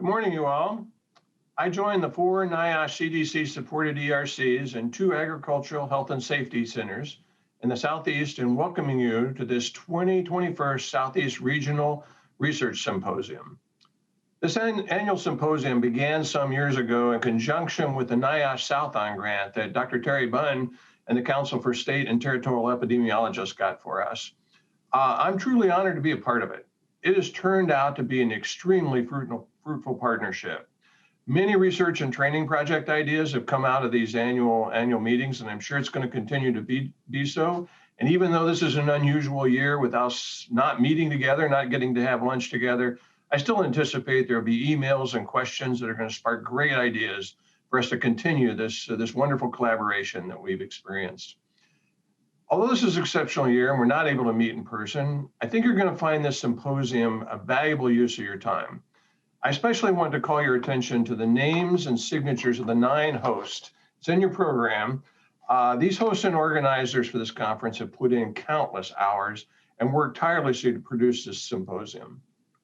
morning, you all. I joined the 4 NIOSH CDC-supported ERCs and 2 agricultural health and safety centers in the Southeast in welcoming you to this 2021 Southeast Regional Research Symposium. This annual symposium began some years ago in conjunction with the NIOSH Southon grant that Dr. Terry Bunn and the Council for State and Territorial Epidemiologists got for us. I'm truly honored to be a part of it. It has turned out to be an extremely fruitful partnership. Many research and training project ideas have come out of these annual meetings, and I'm sure it's going to continue to be so. And even though this is an unusual year with us not meeting together, not getting to have lunch together, I still anticipate there'll be emails and questions that are going to spark great ideas for us to continue this wonderful collaboration that we've experienced. Although this is an exceptional year and we're not able to meet in person, I think you're going to find this symposium a valuable use of your time. I especially want to call your attention to the names and signatures of the 9 hosts. It's in your program. These hosts and organizers for this conference have put in countless hours and worked tirelessly to produce this symposium.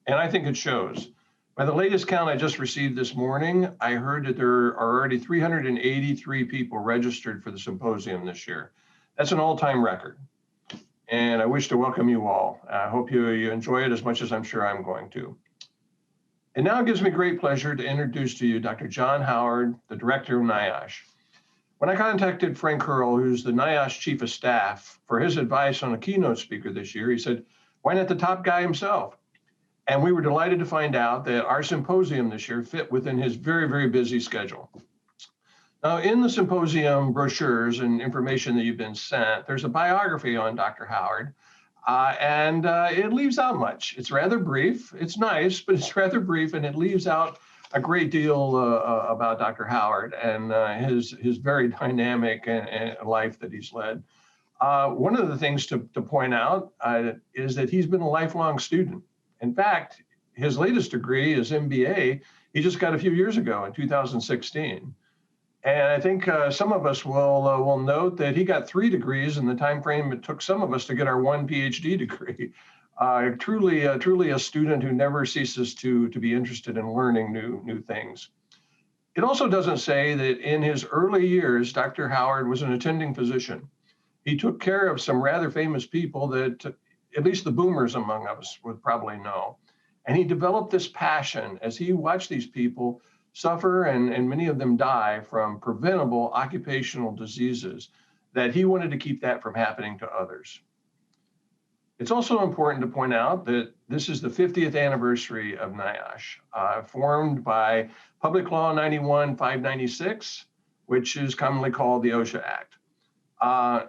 And I think it shows. By the latest count I just received this morning, I heard that there are already 383 people registered for the symposium this year. That's an all-time record. And I wish to welcome you all. I hope you enjoy it as much as I'm sure I'm going to. And now it gives me great pleasure to introduce to you Dr. John Howard, the director of NIOSH. When I contacted Frank Hurl, who's the NIOSH chief of staff, for his advice on a keynote speaker this year, he said, why not the top guy himself? And we were delighted to find out that our symposium this year fit within his very, very busy schedule. Now, in the symposium brochures and information that you've been sent, there's a biography on Dr. Howard, and it leaves out much. It's rather brief. It's nice, but it's rather brief, and it leaves out a great deal about Dr. Howard and his very dynamic life that he's led. One of the things to point out is that he's been a lifelong student. In fact, his latest degree, his MBA, he just got a few years ago in 2016. And I think some of us will note that he got 3 degrees in the time frame it took some of us to get our 1 PhD degree. Truly a student who never ceases to be interested in learning new things. It also doesn't say that in his early years, Dr. Howard was an attending physician. He took care of some rather famous people that at least the boomers among us would probably know. And he developed this passion as he watched these people suffer and many of them die from preventable occupational diseases, that he wanted to keep that from happening to others. It's also important to point out that this is the 50th anniversary of NIOSH, formed by Public Law 91-596, which is commonly called the OSHA Act.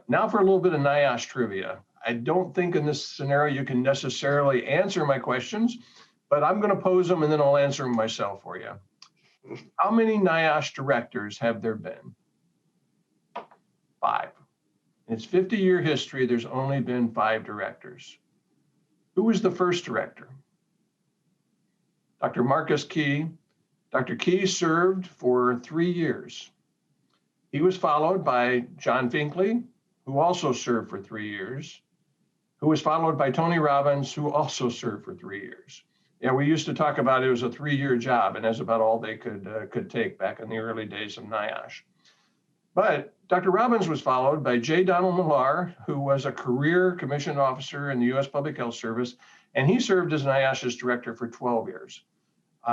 Now for a little bit of NIOSH trivia. I don't think in this scenario you can necessarily answer my questions, but I'm going to pose them and then I'll answer them myself for you. How many NIOSH directors have there been? 5. In its 50-year history, there's only been 5 directors. Who was the first director? Dr. Marcus Key. Dr. Key served for 3 years. He was followed by John Finkley, who also served for 3 years, who was followed by Tony Robbins, who also served for 3 years. Yeah, we used to talk about it was a 3-year job, and that's about all they could take back in the early days of NIOSH. But Dr. Robbins was followed by J. Donald Millar, who was a career commissioned officer in the U.S. Public Health Service, and he served as NIOSH's director for 12 years,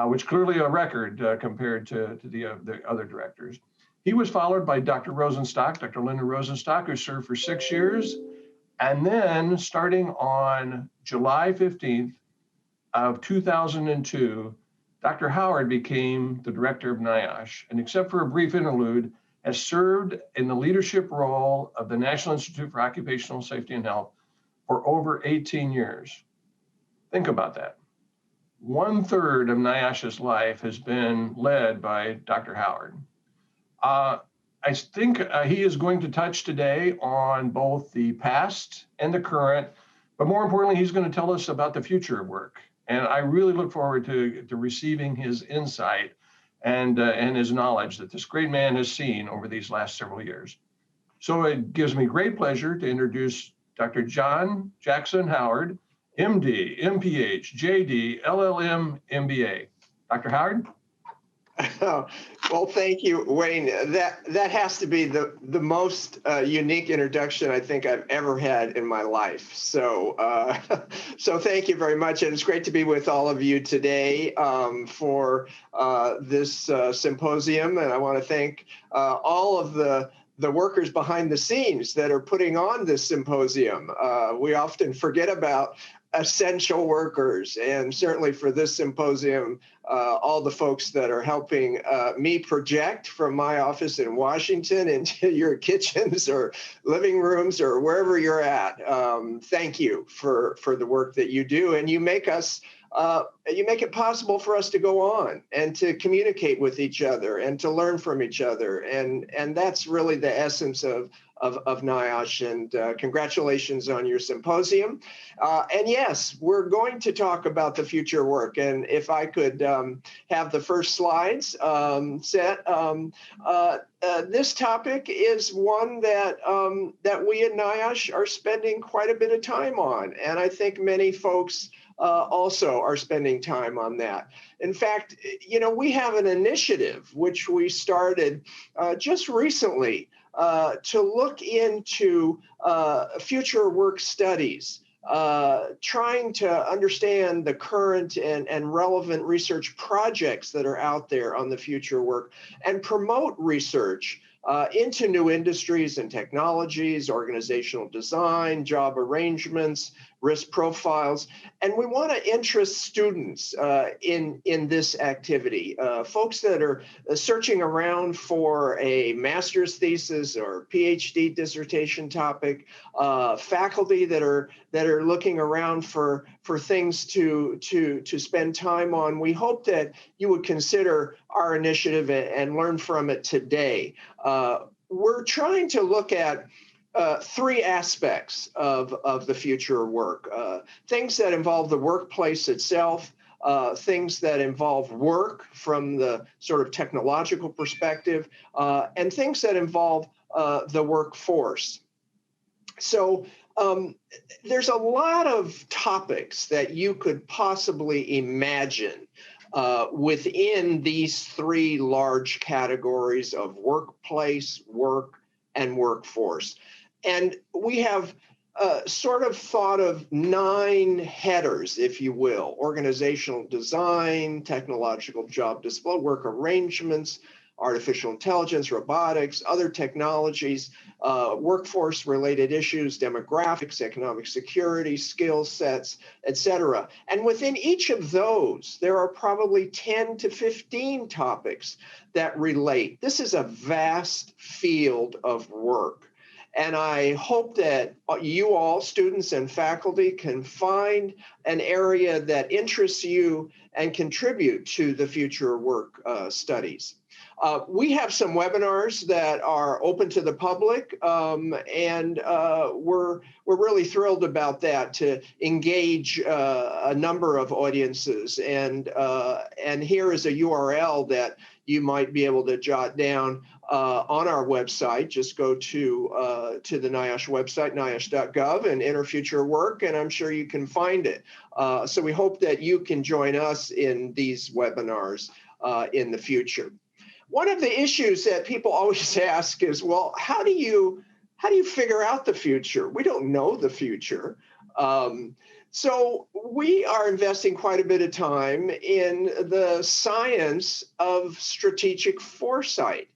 which clearly a record compared to the other directors. He was followed by Dr. Rosenstock, Dr. Linda Rosenstock, who served for 6 years, and then starting on July 15th, of 2002, Dr. Howard became the director of NIOSH, and except for a brief interlude, has served in the leadership role of the National Institute for Occupational Safety and Health for over 18 years. Think about that. 1/3 of NIOSH's life has been led by Dr. Howard. I think he is going to touch today on both the past and the current, but more importantly, he's going to tell us about the future of work. And I really look forward to receiving his insight and his knowledge that this great man has seen over these last several years. So it gives me great pleasure to introduce Dr. John Jackson Howard, MD, MPH, JD, LLM, MBA. Dr. Howard? Well, thank you, Wayne. That has to be the most unique introduction I think I've ever had in my life. So so thank you very much, and it's great to be with all of you today for this symposium. And I want to thank all of the workers behind the scenes that are putting on this symposium. We often forget about essential workers, and certainly for this symposium, all the folks that are helping me project from my office in Washington into your kitchens or living rooms or wherever you're at. Thank you for the work that you do, and you make it possible for us to go on and to communicate with each other and to learn from each other, and that's really the essence of NIOSH. And congratulations on your symposium. And yes, we're going to talk about the future work. And if I could have the first slides set. This topic is one that we at NIOSH are spending quite a bit of time on, and I think many folks also are spending time on that. In fact, we have an initiative which we started just recently to look into future work studies, trying to understand the current and relevant research projects that are out there on the future work and promote research into new industries and technologies, organizational design, job arrangements, risk profiles. And we want to interest students in this activity, folks that are searching around for a master's thesis or PhD dissertation topic, faculty that are looking around for things to spend time on. We hope that you would consider our initiative and learn from it today. We're trying to look at three aspects of the future work, things that involve the workplace itself, things that involve work from the sort of technological perspective, and things that involve the workforce. So there's a lot of topics that you could possibly imagine within these three large categories of workplace, work, and workforce. And we have sort of thought of 9 headers, if you will: organizational design, technological job display, work arrangements, artificial intelligence, robotics, other technologies, workforce-related issues, demographics, economic security, skill sets, et cetera. And within each of those, there are probably 10 to 15 topics that relate. This is a vast field of work. And I hope that you all, students and faculty, can find an area that interests you and contribute to the future work studies. We have some webinars that are open to the public, and we're really thrilled about that, to engage a number of audiences. And here is a URL that you might be able to jot down on our website. Just go to the NIOSH website, niosh.gov, and enter future work, and I'm sure you can find it. So we hope that you can join us in these webinars in the future. One of the issues that people always ask is, well, how do you figure out the future? We don't know the future. So we are investing quite a bit of time in the science of strategic foresight,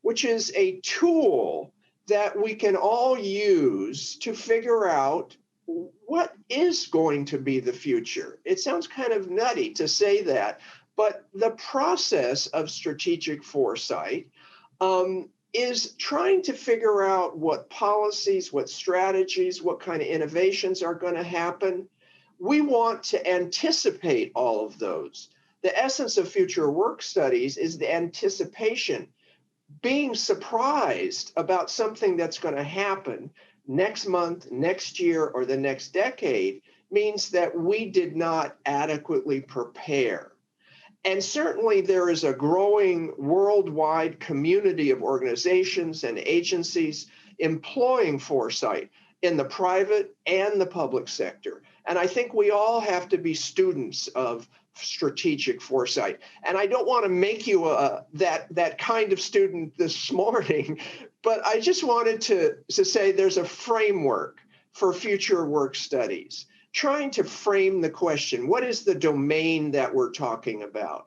which is a tool that we can all use to figure out what is going to be the future. It sounds kind of nutty to say that, but the process of strategic foresight is trying to figure out what policies, what strategies, what kind of innovations are going to happen. We want to anticipate all of those. The essence of future work studies is the anticipation, being surprised about something that's going to happen next month, next year, or the next decade means that we did not adequately prepare. And certainly there is a growing worldwide community of organizations and agencies employing foresight in the private and the public sector. And I think we all have to be students of strategic foresight. And I don't want to make you that kind of student this morning, but I just wanted to say there's a framework for future work studies, trying to frame the question, what is the domain that we're talking about?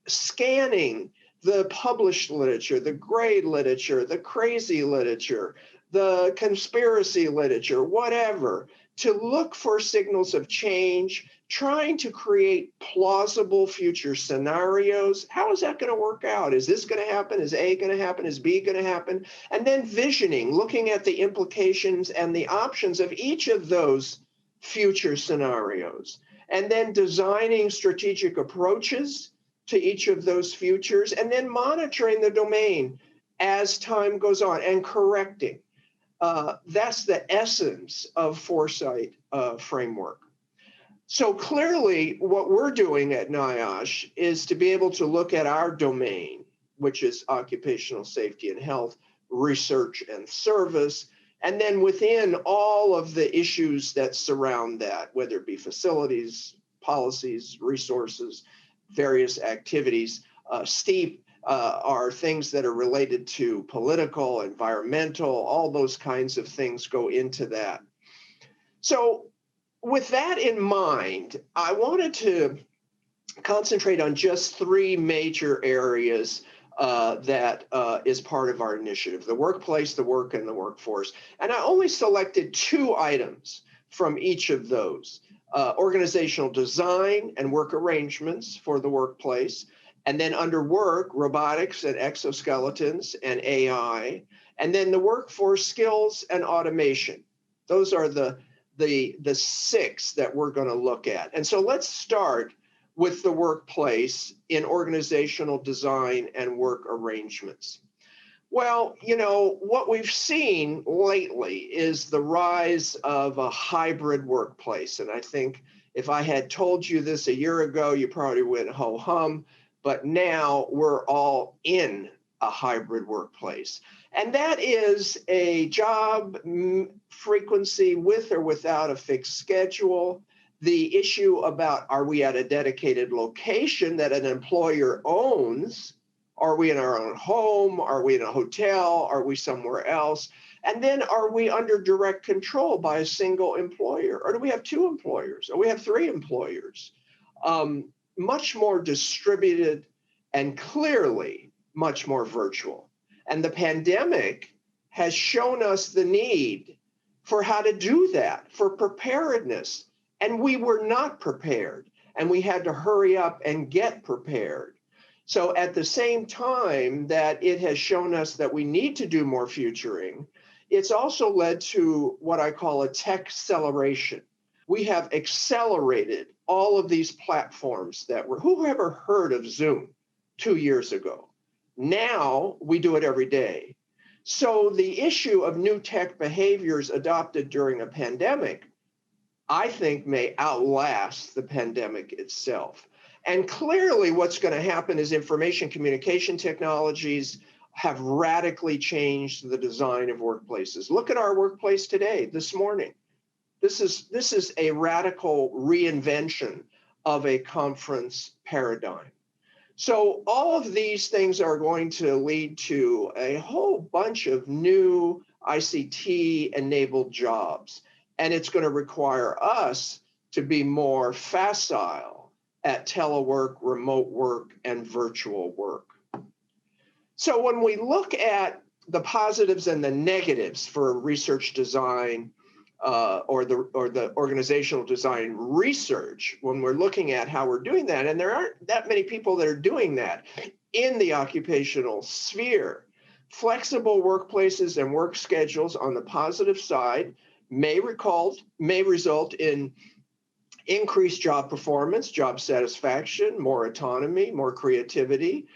Scanning the published literature, the gray literature, the crazy literature, the conspiracy literature, whatever, to look for signals of change, trying to create plausible future scenarios. How is that going to work out? Is this going to happen? Is A going to happen? Is B going to happen? And then visioning, looking at the implications and the options of each of those future scenarios, and then designing strategic approaches to each of those futures, and then monitoring the domain as time goes on and correcting. That's the essence of foresight framework. So clearly, what we're doing at NIOSH is to be able to look at our domain, which is occupational safety and health, research and service, and then within all of the issues that surround that, whether it be facilities, policies, resources, various activities, steep are things that are related to political, environmental, all those kinds of things go into that. So with that in mind, I wanted to concentrate on just three major areas that is part of our initiative: the workplace, the work, and the workforce. And I only selected 2 items from each of those: organizational design and work arrangements for the workplace, and then under work, robotics and exoskeletons and AI, and then the workforce skills and automation. Those are the 6 that we're going to look at. And so let's start with the workplace in organizational design and work arrangements. Well, you know, what we've seen lately is the rise of a hybrid workplace. And I think if I had told you this a year ago, you probably went ho hum, but now we're all in a hybrid workplace. And that is a job frequency with or without a fixed schedule. The issue about, are we at a dedicated location that an employer owns? Are we in our own home? Are we in a hotel? Are we somewhere else? And then are we under direct control by a single employer? Or do we have 2 employers? Or we have 3 employers? Much more distributed and clearly much more virtual. And the pandemic has shown us the need for how to do that, for preparedness. And we were not prepared, and we had to hurry up and get prepared. So at the same time that it has shown us that we need to do more futuring, it's also led to what I call a tech acceleration. We have accelerated all of these platforms that were, who ever heard of Zoom 2 years ago? Now we do it every day. So the issue of new tech behaviors adopted during a pandemic, I think, may outlast the pandemic itself. And clearly what's going to happen is information communication technologies have radically changed the design of workplaces. Look at our workplace today, this morning. This is a radical reinvention of a conference paradigm. So all of these things are going to lead to a whole bunch of new ICT-enabled jobs. And it's going to require us to be more facile at telework, remote work, and virtual work. So when we look at the positives and the negatives for research design or the organizational design research, when we're looking at how we're doing that, and there aren't that many people that are doing that in the occupational sphere, flexible workplaces and work schedules on the positive side may result in increased job performance, job satisfaction, more autonomy, more creativity.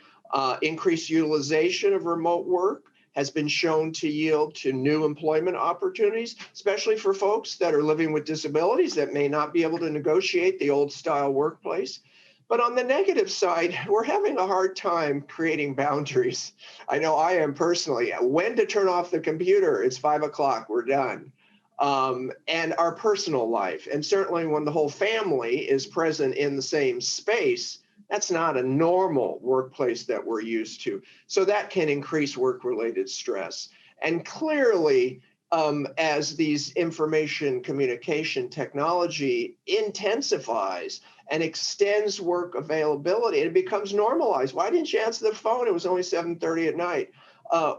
Increased utilization of remote work has been shown to yield to new employment opportunities, especially for folks that are living with disabilities that may not be able to negotiate the old style workplace. But on the negative side, we're having a hard time creating boundaries. I know I am personally. When to turn off the computer? It's 5 o'clock, we're done. and our personal life. And certainly when the whole family is present in the same space, that's not a normal workplace that we're used to. So that can increase work-related stress. And clearly, as these information communication technology intensifies and extends work availability, it becomes normalized. Why didn't you answer the phone? It was only 7:30 at night.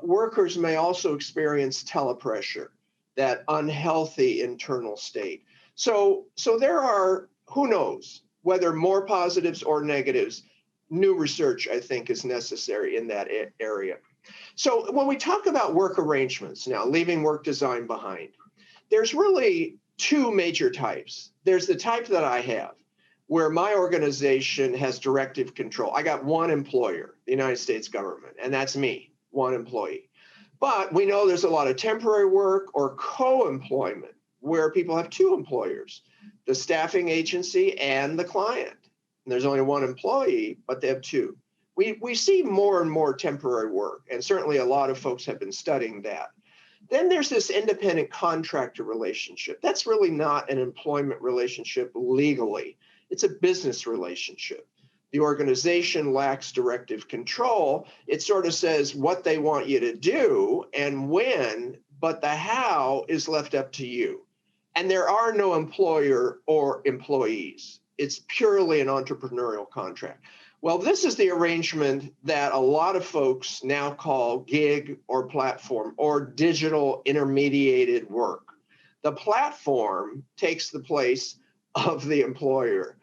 Workers may also experience telepressure, that unhealthy internal state. So there are, who knows, whether more positives or negatives. New research, I think, is necessary in that area. So when we talk about work arrangements now, leaving work design behind, there's really two major types. There's the type that I have, where my organization has directive control. I got one employer, the United States government, and that's me, one employee. But we know there's a lot of temporary work or co-employment where people have two employers, the staffing agency and the client. And there's only one employee, but they have two. We see more and more temporary work, and certainly a lot of folks have been studying that. Then there's this independent contractor relationship. That's really not an employment relationship legally. It's a business relationship. The organization lacks directive control. It sort of says what they want you to do and when, but the how is left up to you. And there are no employer or employees. It's purely an entrepreneurial contract. Well, this is the arrangement that a lot of folks now call gig or platform or digital intermediated work. The platform takes the place of the employer,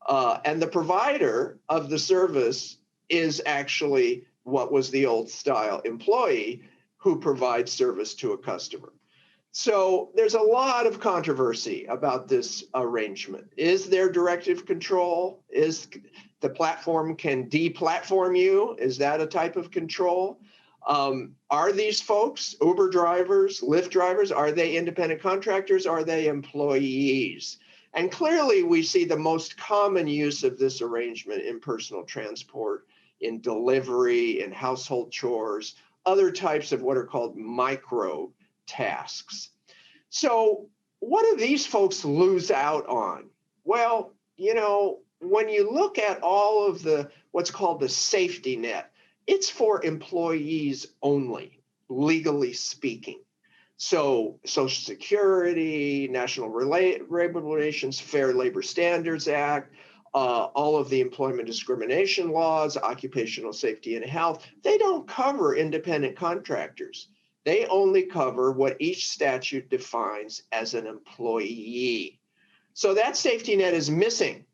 and the provider of the service is actually what was the old style employee who provides service to a customer. So there's a lot of controversy about this arrangement. Is there directive control? Is the platform can deplatform you? Is that a type of control? Are these folks Uber drivers, Lyft drivers? Are they independent contractors? Are they employees? And clearly we see the most common use of this arrangement in personal transport, in delivery, in household chores, other types of what are called micro tasks. So what do these folks lose out on? Well, when you look at all of the what's called the safety net, it's for employees only, legally speaking. So Social Security, National Labor Relations, Fair Labor Standards Act, all of the employment discrimination laws, occupational safety and health, they don't cover independent contractors. They only cover what each statute defines as an employee. So that safety net is missing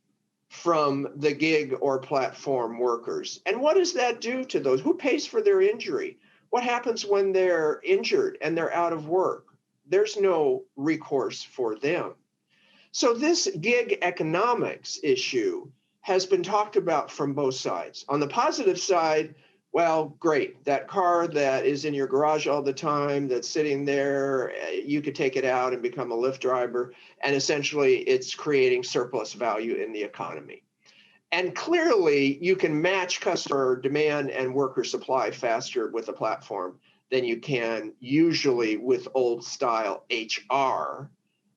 from the gig or platform workers. And what does that do to those? Who pays for their injury? What happens when they're injured and they're out of work? There's no recourse for them. So this gig economics issue has been talked about from both sides. On the positive side, well, great. That car that is in your garage all the time, that's sitting there, you could take it out and become a Lyft driver. And essentially, it's creating surplus value in the economy. And clearly, you can match customer demand and worker supply faster with a platform than you can usually with old style HR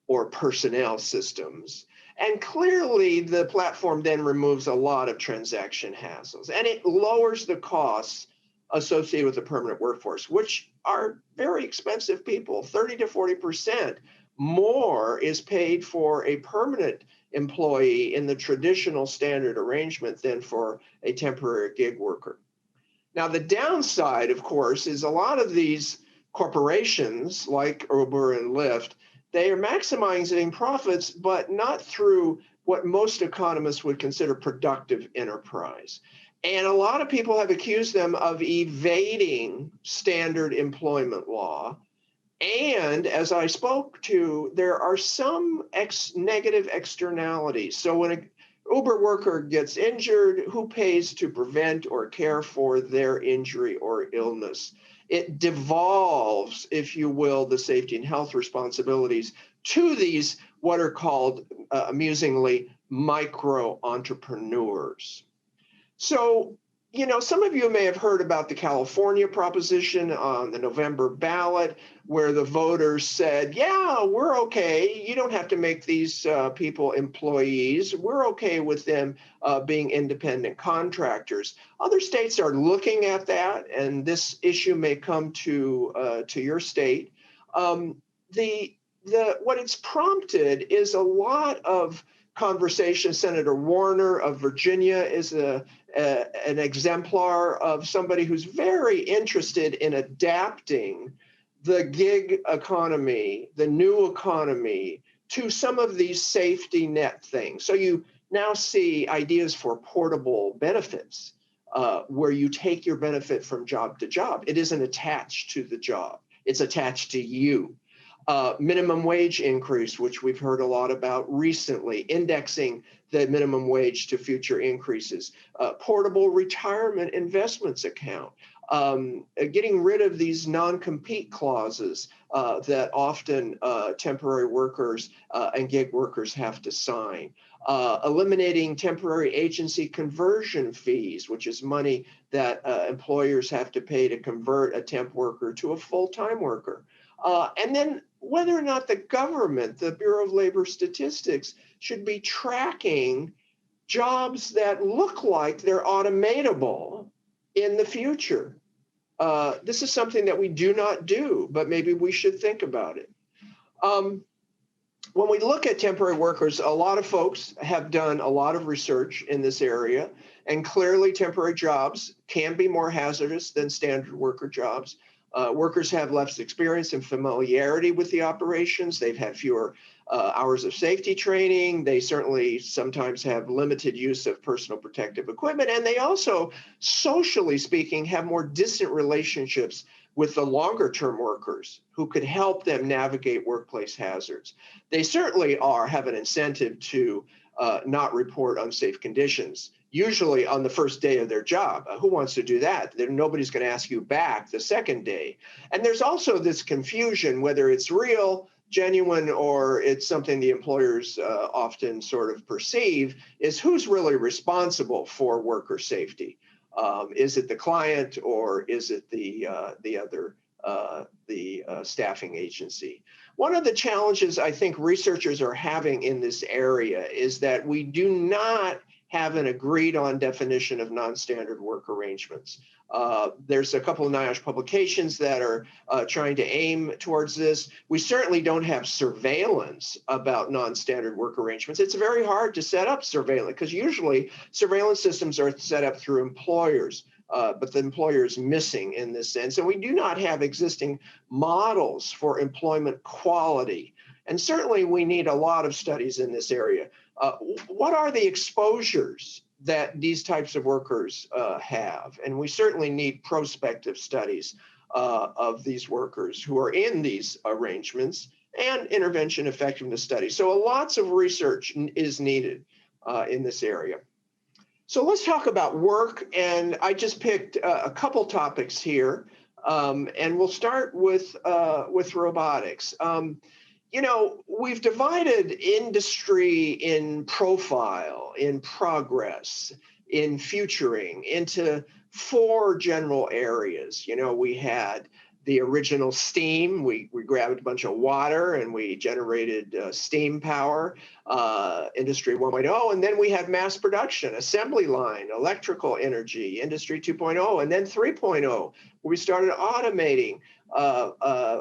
or personnel systems. And clearly, the platform then removes a lot of transaction hassles, and it lowers the costs associated with the permanent workforce, which are very expensive people. 30 to 40% more is paid for a permanent employee in the traditional standard arrangement than for a temporary gig worker. Now, the downside, of course, is a lot of these corporations like Uber and Lyft, they are maximizing profits, but not through what most economists would consider productive enterprise. And a lot of people have accused them of evading standard employment law. And as I spoke to, there are some negative externalities. So when an Uber worker gets injured, who pays to prevent or care for their injury or illness? It devolves, if you will, the safety and health responsibilities to these what are called, amusingly, micro entrepreneurs. So, some of you may have heard about the California proposition on the November ballot, where the voters said, yeah, we're okay. You don't have to make these people employees. We're okay with them being independent contractors. Other states are looking at that, and this issue may come to your state. The what it's prompted is a lot of conversation. Senator Warner of Virginia is an exemplar of somebody who's very interested in adapting the gig economy, the new economy, to some of these safety net things. So you now see ideas for portable benefits, where you take your benefit from job to job. It isn't attached to the job, it's attached to you. Minimum wage increase, which we've heard a lot about recently, indexing the minimum wage to future increases, portable retirement investments account, getting rid of these non-compete clauses that often temporary workers and gig workers have to sign, eliminating temporary agency conversion fees, which is money that employers have to pay to convert a temp worker to a full-time worker. And then whether or not the government, the Bureau of Labor Statistics, should be tracking jobs that look like they're automatable in the future. This is something that we do not do, but maybe we should think about it. When we look at temporary workers, a lot of folks have done a lot of research in this area, and clearly temporary jobs can be more hazardous than standard worker jobs. Workers have less experience and familiarity with the operations. They've had fewer hours of safety training. They certainly sometimes have limited use of personal protective equipment. And they also, socially speaking, have more distant relationships with the longer term workers who could help them navigate workplace hazards. They certainly have an incentive to not report unsafe conditions, usually on the first day of their job. Who wants to do that? Nobody's going to ask you back the second day. And there's also this confusion, whether it's real, genuine, or it's something the employers often sort of perceive, is who's really responsible for worker safety. Is it the client, or is it the staffing agency? One of the challenges I think researchers are having in this area is that we do not have an agreed on definition of non-standard work arrangements. There's a couple of NIOSH publications that are trying to aim towards this. We certainly don't have surveillance about non-standard work arrangements. It's very hard to set up surveillance because usually surveillance systems are set up through employers, but the employer is missing in this sense. And we do not have existing models for employment quality. And certainly we need a lot of studies in this area. What are the exposures that these types of workers have? And we certainly need prospective studies of these workers who are in these arrangements and intervention effectiveness studies. So lots of research is needed in this area. So let's talk about work. And I just picked a couple topics here. And we'll start with robotics. We've divided industry in profile, in progress, in futuring into four general areas. We had the original steam. We grabbed a bunch of water and we generated steam power, industry 1.0. And then we had mass production, assembly line, electrical energy, industry 2.0, and then 3.0, where we started automating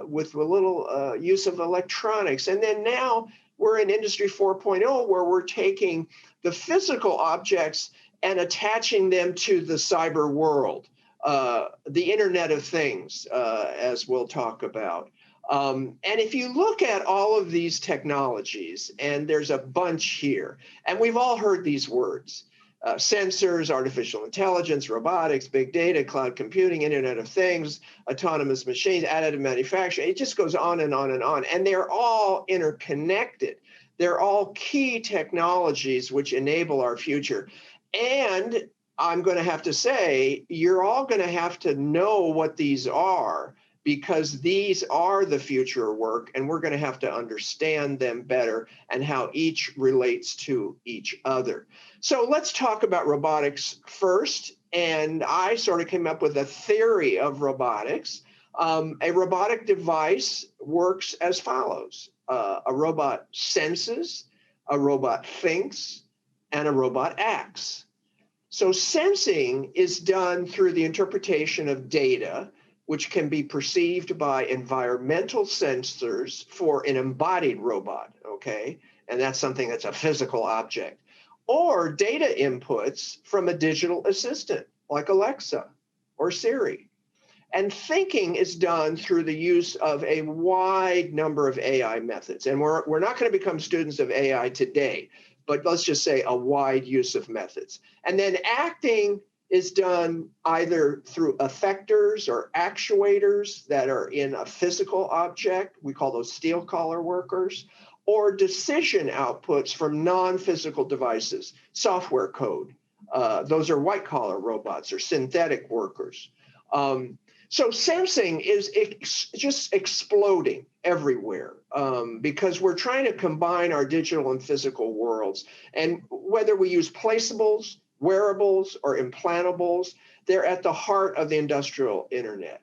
with a little use of electronics. And then now we're in industry 4.0, where we're taking the physical objects and attaching them to the cyber world, the Internet of Things, as we'll talk about. And if you look at all of these technologies, and there's a bunch here, and we've all heard these words, sensors, artificial intelligence, robotics, big data, cloud computing, Internet of Things, autonomous machines, additive manufacturing. It just goes on and on and on. And they're all interconnected. They're all key technologies which enable our future. And I'm going to have to say, you're all going to have to know what these are, because these are the future of work, and we're going to have to understand them better and how each relates to each other. So let's talk about robotics first. and I sort of came up with a theory of robotics. A robotic device works as follows. A robot senses, a robot thinks, and a robot acts. So sensing is done through the interpretation of data, which can be perceived by environmental sensors for an embodied robot, okay? And that's something that's a physical object. Or data inputs from a digital assistant like Alexa or Siri. And thinking is done through the use of a wide number of AI methods. And we're not going to become students of AI today, but let's just say a wide use of methods. And then acting is done either through effectors or actuators that are in a physical object. We call those steel collar workers, or decision outputs from non-physical devices, software code. Those are white collar robots or synthetic workers. So sensing is just exploding everywhere because we're trying to combine our digital and physical worlds. And whether we use placeables, wearables, or implantables, they're at the heart of the industrial internet.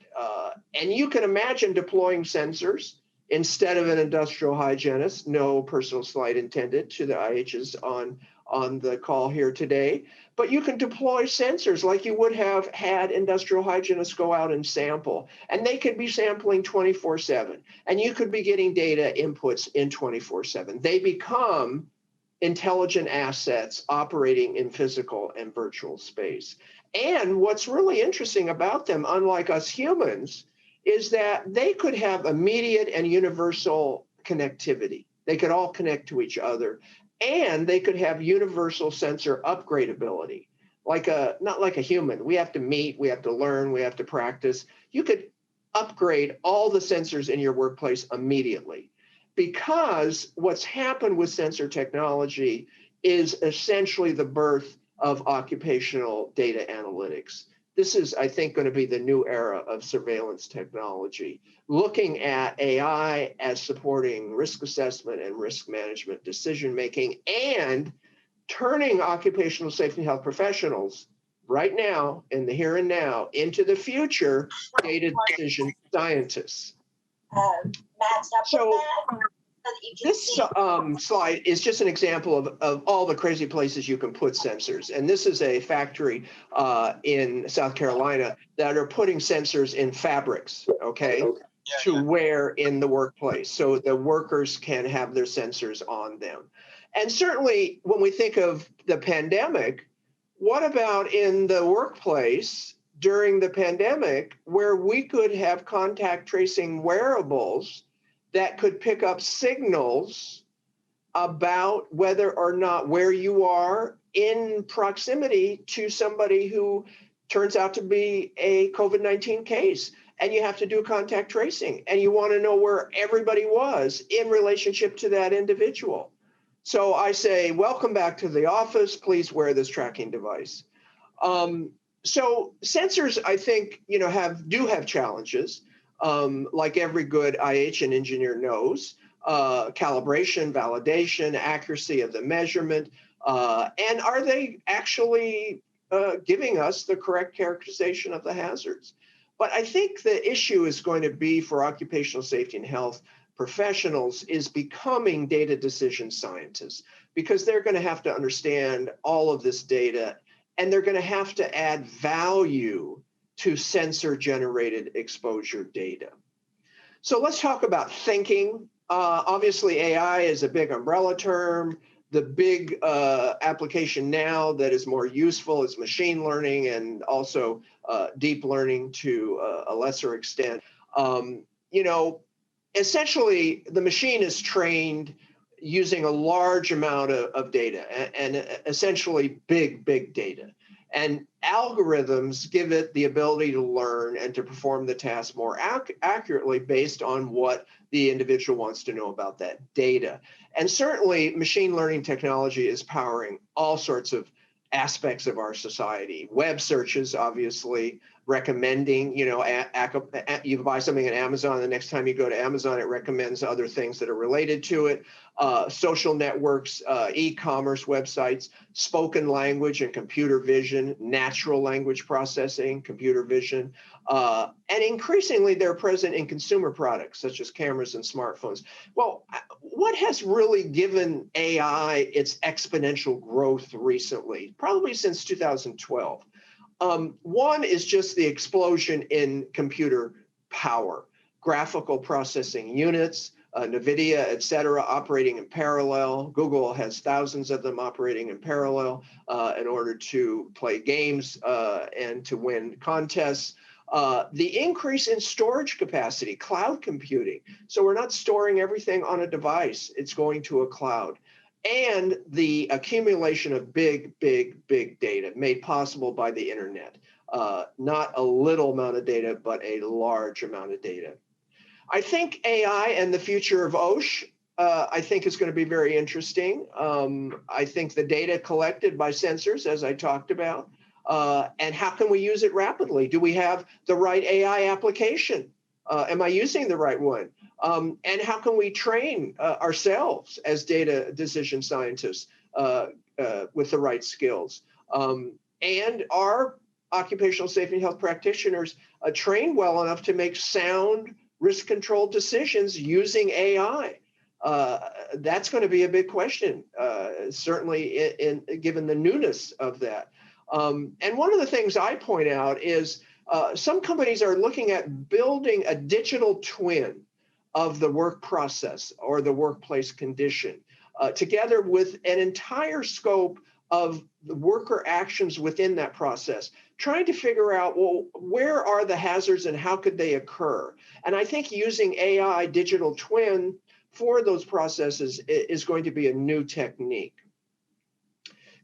And you can imagine deploying sensors instead of an industrial hygienist. No personal slight intended to the IHs on the call here today. But you can deploy sensors like you would have had industrial hygienists go out and sample. And they could be sampling 24/7. And you could be getting data inputs in 24/7. They become intelligent assets operating in physical and virtual space. And what's really interesting about them, unlike us humans, is that they could have immediate and universal connectivity. They could all connect to each other. And they could have universal sensor upgradability, not like a human. We have to meet, we have to learn, we have to practice. You could upgrade all the sensors in your workplace immediately, because what's happened with sensor technology is essentially the birth of occupational data analytics. This is, I think, going to be the new era of surveillance technology, looking at AI as supporting risk assessment and risk management decision-making, and turning occupational safety and health professionals right now, in the here and now, into the future data decision scientists. So this slide is just an example of all the crazy places you can put sensors. And this is a factory in South Carolina that are putting sensors in fabrics, okay, to wear in the workplace so the workers can have their sensors on them. And certainly when we think of the pandemic, what about in the workplace during the pandemic where we could have contact tracing wearables that could pick up signals about whether or not where you are in proximity to somebody who turns out to be a COVID-19 case, and you have to do contact tracing, and you want to know where everybody was in relationship to that individual. So I say, welcome back to the office. Please wear this tracking device. So sensors, I think, do have challenges. Like every good IH and engineer knows, calibration, validation, accuracy of the measurement, and are they actually giving us the correct characterization of the hazards? But I think the issue is going to be for occupational safety and health professionals is becoming data decision scientists, because they're going to have to understand all of this data, and they're going to have to add value to sensor-generated exposure data. So let's talk about thinking. Obviously, AI is a big umbrella term. The big application now that is more useful is machine learning, and also deep learning to a lesser extent. Essentially, the machine is trained using a large amount of data, and essentially big data. And algorithms give it the ability to learn and to perform the task more accurately based on what the individual wants to know about that data. And certainly machine learning technology is powering all sorts of aspects of our society. Web searches, obviously, recommending, you buy something on Amazon, the next time you go to Amazon, it recommends other things that are related to it. Social networks, e-commerce websites, spoken language and computer vision, natural language processing, computer vision, and increasingly they're present in consumer products such as cameras and smartphones. Well, what has really given AI its exponential growth recently? Probably since 2012. One is just the explosion in computer power, graphical processing units, NVIDIA, et cetera, operating in parallel. Google has thousands of them operating in parallel in order to play games and to win contests. The increase in storage capacity, cloud computing. So we're not storing everything on a device, it's going to a cloud. And the accumulation of big data made possible by the internet. Not a little amount of data, but a large amount of data. I think AI and the future of OSH, I think is going to be very interesting. I think the data collected by sensors, as I talked about, and how can we use it rapidly? Do we have the right AI application? Am I using the right one? And how can we train ourselves as data decision scientists with the right skills? And are occupational safety and health practitioners trained well enough to make sound risk-controlled decisions using AI? That's going to be a big question, certainly given the newness of that. And one of the things I point out is some companies are looking at building a digital twin of the work process or the workplace condition, together with an entire scope of the worker actions within that process, trying to figure out, well, where are the hazards and how could they occur? And I think using AI digital twin for those processes is going to be a new technique.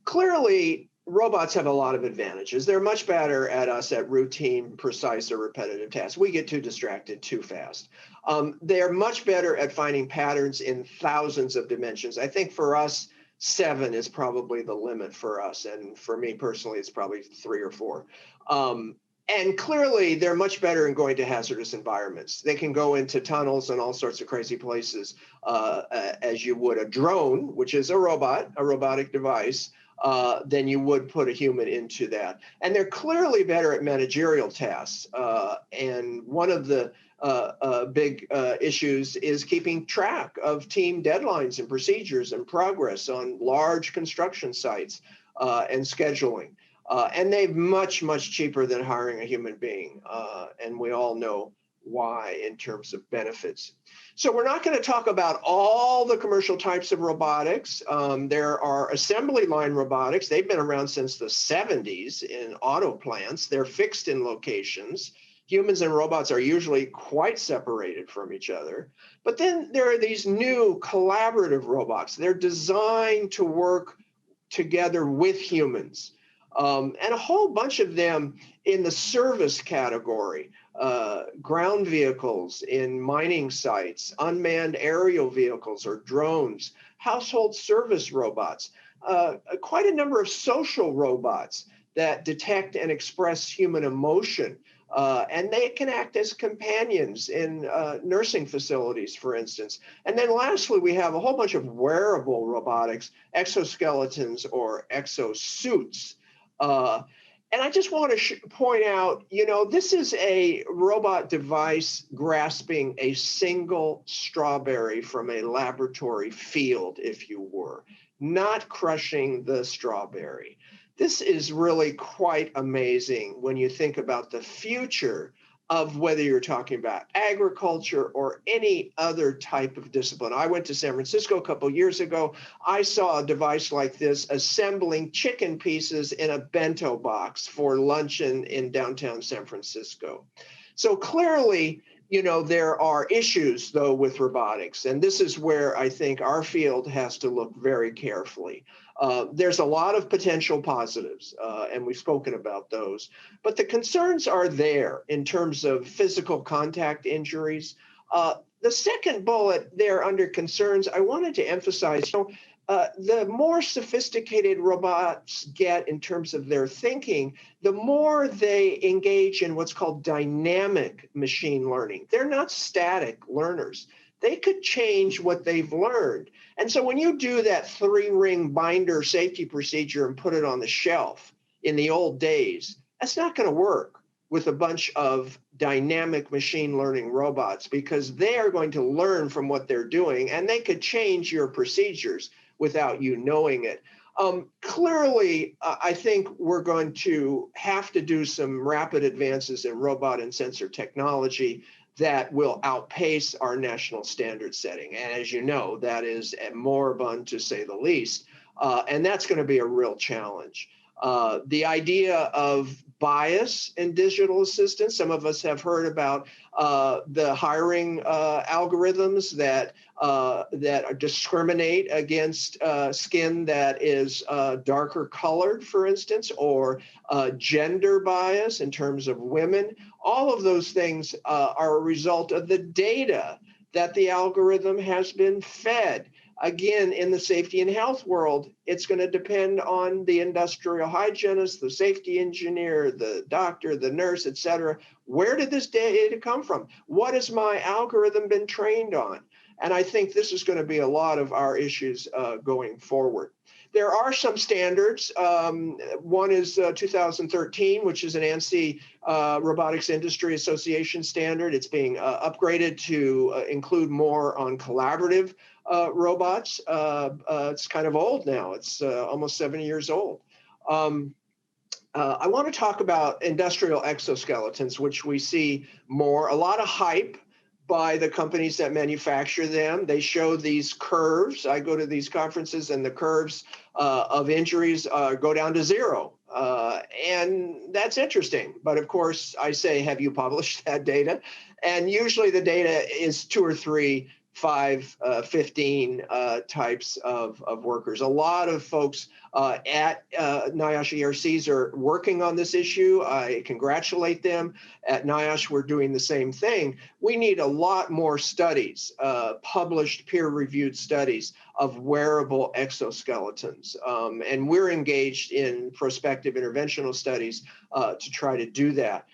Clearly, robots have a lot of advantages. They're much better at us at routine, precise, or repetitive tasks. We get too distracted too fast. They're much better at finding patterns in thousands of dimensions. I think for us, 7 is probably the limit for us. And for me personally, it's probably 3 or 4. And clearly, they're much better in going to hazardous environments. They can go into tunnels and all sorts of crazy places, as you would a drone, which is a robotic device, than you would put a human into that. And they're clearly better at managerial tasks. And one of the big issues is keeping track of team deadlines and procedures and progress on large construction sites and scheduling. And they're much cheaper than hiring a human being. And we all know why in terms of benefits. So we're not going to talk about all the commercial types of robotics. There are assembly line robotics. They've been around since the 70s in auto plants. They're fixed in locations. Humans and robots are usually quite separated from each other. But then there are these new collaborative robots. They're designed to work together with humans. And a whole bunch of them in the service category, ground vehicles in mining sites, unmanned aerial vehicles or drones, household service robots, quite a number of social robots that detect and express human emotion. And they can act as companions in nursing facilities, for instance. And then lastly, we have a whole bunch of wearable robotics, exoskeletons or exosuits. And I just want to point out, this is a robot device grasping a single strawberry from a laboratory field, if you were, not crushing the strawberry. This is really quite amazing when you think about the future of whether you're talking about agriculture or any other type of discipline. I went to San Francisco a couple of years ago. I saw a device like this assembling chicken pieces in a bento box for luncheon in downtown San Francisco. So clearly, there are issues, though, with robotics. And this is where I think our field has to look very carefully. There's a lot of potential positives, and we've spoken about those. But the concerns are there in terms of physical contact injuries. The second bullet there under concerns, I wanted to emphasize, the more sophisticated robots get in terms of their thinking, the more they engage in what's called dynamic machine learning. They're not static learners. They could change what they've learned. And so when you do that 3-ring binder safety procedure and put it on the shelf in the old days, that's not going to work with a bunch of dynamic machine learning robots, because they are going to learn from what they're doing, and they could change your procedures without you knowing it. Clearly, I think we're going to have to do some rapid advances in robot and sensor technology that will outpace our national standard setting. And as you know, that is moribund, to say the least. And that's going to be a real challenge. The idea of bias in digital assistants. Some of us have heard about the hiring algorithms that discriminate against skin that is darker colored, for instance, or gender bias in terms of women. All of those things are a result of the data that the algorithm has been fed. Again, in the safety and health world, it's going to depend on the industrial hygienist, the safety engineer, the doctor, the nurse, et cetera. Where did this data come from? What has my algorithm been trained on? And I think this is going to be a lot of our issues going forward. There are some standards. One is 2013, which is an ANSI Robotics Industry Association standard. It's being upgraded to include more on collaborative robots. It's kind of old now. It's almost 7 years old. I want to talk about industrial exoskeletons, which we see a lot of hype by the companies that manufacture them. They show these curves. I go to these conferences and the curves of injuries go down to zero. And that's interesting. But of course, I say, have you published that data? And usually the data is 2 or 3, 5, 15 types of workers. A lot of folks at NIOSH ERCs are working on this issue. I congratulate them. At NIOSH, we're doing the same thing. We need a lot more studies, published peer-reviewed studies of wearable exoskeletons. And we're engaged in prospective interventional studies to try to do that.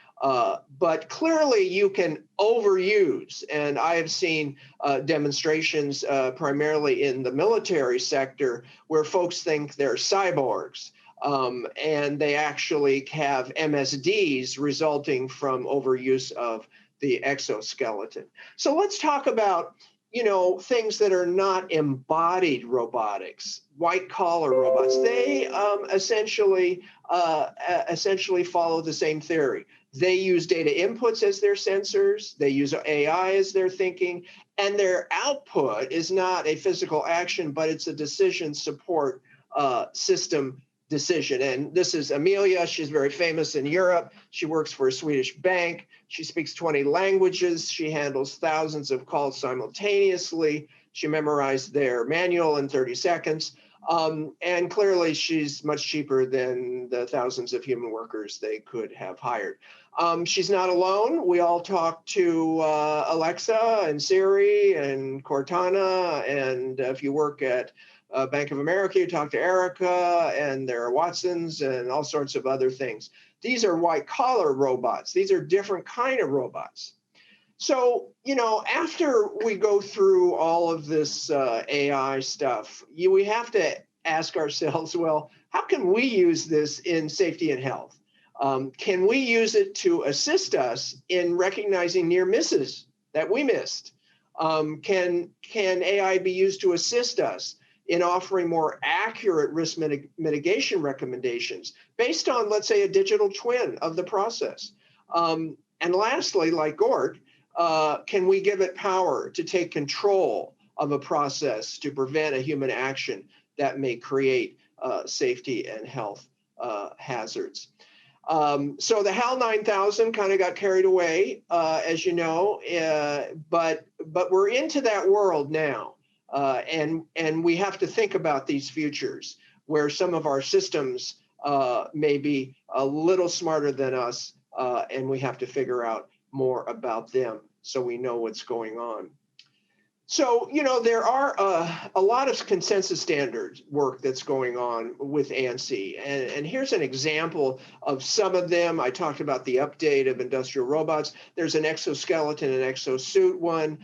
But clearly you can overuse, and I have seen demonstrations primarily in the military sector where folks think they're cyborgs, and they actually have MSDs resulting from overuse of the exoskeleton. So let's talk about things that are not embodied robotics, white collar robots. They essentially follow the same theory. They use data inputs as their sensors. They use AI as their thinking, and their output is not a physical action, but it's a decision support system decision. And this is Amelia. She's very famous in Europe. She works for a Swedish bank. She speaks 20 languages. She handles thousands of calls simultaneously. She memorized their manual in 30 seconds. And clearly she's much cheaper than the thousands of human workers they could have hired. She's not alone. We all talk to Alexa and Siri and Cortana. And if you work at Bank of America, you talk to Erica, and there are Watsons and all sorts of other things. These are white collar robots. These are different kind of robots. So, after we go through all of this AI stuff, we have to ask ourselves, well, how can we use this in safety and health? Can we use it to assist us in recognizing near misses that we missed? Can AI be used to assist us in offering more accurate risk mitigation recommendations based on, let's say, a digital twin of the process? And lastly, like Gort, can we give it power to take control of a process to prevent a human action that may create safety and health hazards? So the HAL 9000 kind of got carried away, as you know, but we're into that world now. And we have to think about these futures where some of our systems may be a little smarter than us, and we have to figure out more about them so we know what's going on. So, there are a lot of consensus standards work that's going on with ANSI. And here's an example of some of them. I talked about the update of industrial robots. There's an exoskeleton and exosuit one,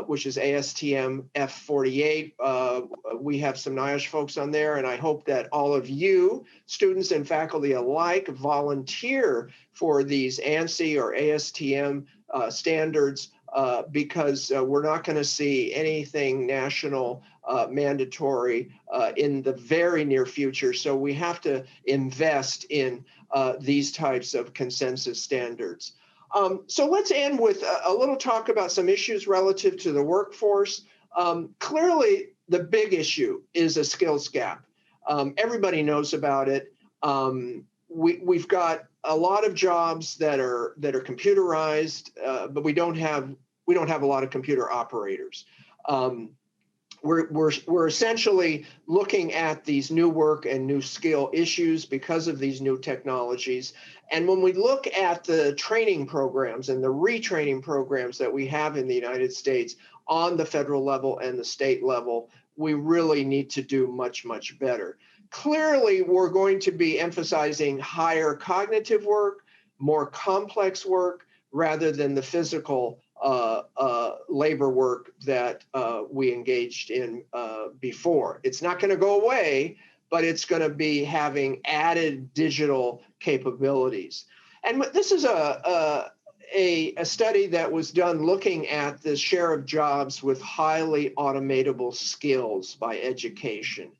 which is ASTM F48. We have some NIOSH folks on there, and I hope that all of you, students and faculty alike, volunteer for these ANSI or ASTM standards. Because we're not going to see anything national mandatory in the very near future. So we have to invest in these types of consensus standards. So let's end with a little talk about some issues relative to the workforce. Clearly, the big issue is a skills gap. Everybody knows about it. We've got a lot of jobs that are computerized, but we don't have a lot of computer operators. We're essentially looking at these new work and new skill issues because of these new technologies. And when we look at the training programs and the retraining programs that we have in the United States on the federal level and the state level, we really need to do much, much better. Clearly, we're going to be emphasizing higher cognitive work, more complex work, rather than the physical labor work that we engaged in before. It's not going to go away, but it's going to be having added digital capabilities. And this is a study that was done looking at the share of jobs with highly automatable skills by education.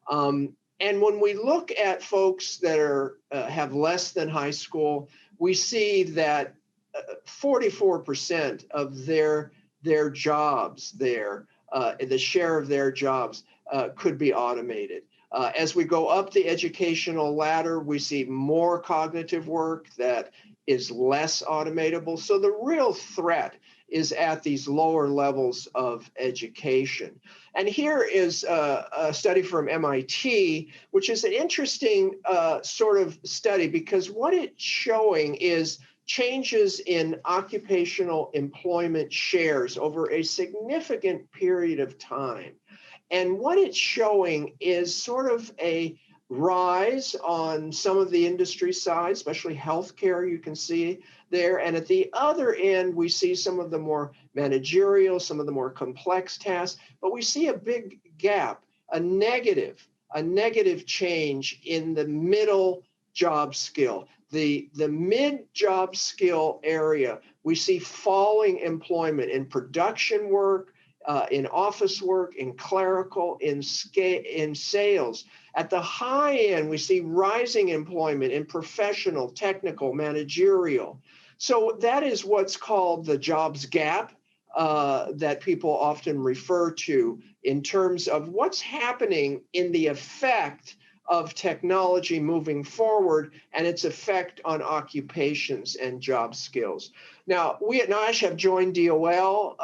And when we look at folks that have less than high school, we see that 44% of their jobs there, the share of their jobs could be automated. As we go up the educational ladder, we see more cognitive work that is less automatable. So the real threat is at these lower levels of education. And here is a study from MIT, which is an interesting sort of study because what it's showing is changes in occupational employment shares over a significant period of time. And what it's showing is sort of a rise on some of the industry side, especially healthcare, you can see there. And at the other end, we see some of the more managerial, some of the more complex tasks, but we see a big gap, a negative change in the middle job skill. The mid-job skill area, we see falling employment in production work, in office work, in clerical, in sales. At the high end, we see rising employment in professional, technical, managerial. So that is what's called the jobs gap that people often refer to in terms of what's happening in the effect of technology moving forward and its effect on occupations and job skills. Now, we at NIOSH have joined DOL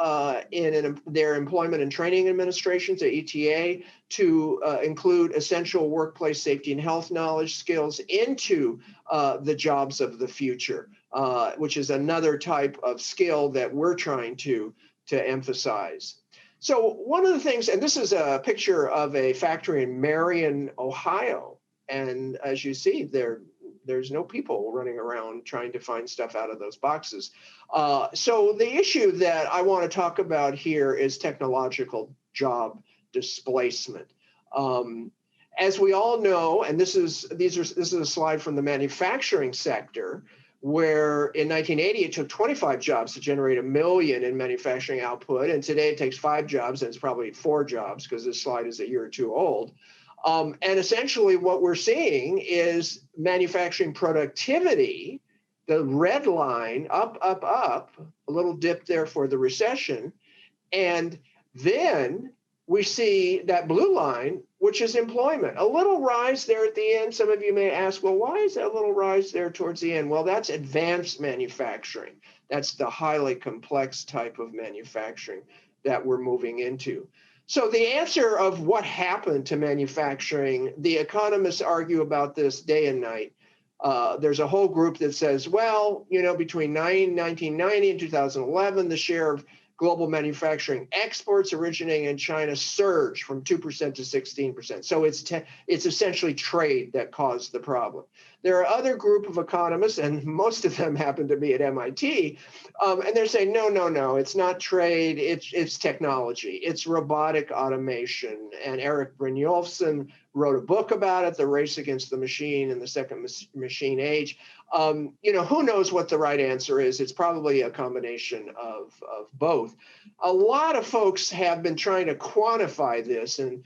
in their Employment and Training Administrations, the ETA, to include essential workplace safety and health knowledge skills into the jobs of the future, which is another type of skill that we're trying to emphasize. So one of the things, and this is a picture of a factory in Marion, Ohio, and as you see, there's no people running around trying to find stuff out of those boxes. So the issue that I want to talk about here is technological job displacement. As we all know, and this is a slide from the manufacturing sector, where in 1980, it took 25 jobs to generate 1 million in manufacturing output. And today it takes 5 jobs, and it's probably 4 jobs because this slide is a year or 2 old. And essentially what we're seeing is manufacturing productivity, the red line, up, a little dip there for the recession. And then we see that blue line, which is employment. A little rise there at the end. Some of you may ask, well, why is that little rise there towards the end? Well, that's advanced manufacturing. That's the highly complex type of manufacturing that we're moving into. So the answer of what happened to manufacturing, the economists argue about this day and night. There's a whole group that says, well, between 1990 and 2011, the share of global manufacturing exports originating in China surged from 2% to 16%. So it's essentially trade that caused the problem. There are other group of economists, and most of them happen to be at MIT, and they're saying, no, it's not trade, it's technology, it's robotic automation. And Eric Brynjolfsson wrote a book about it, The Race Against the Machine and the Second Machine Age. Who knows what the right answer is? It's probably a combination of both. A lot of folks have been trying to quantify this, and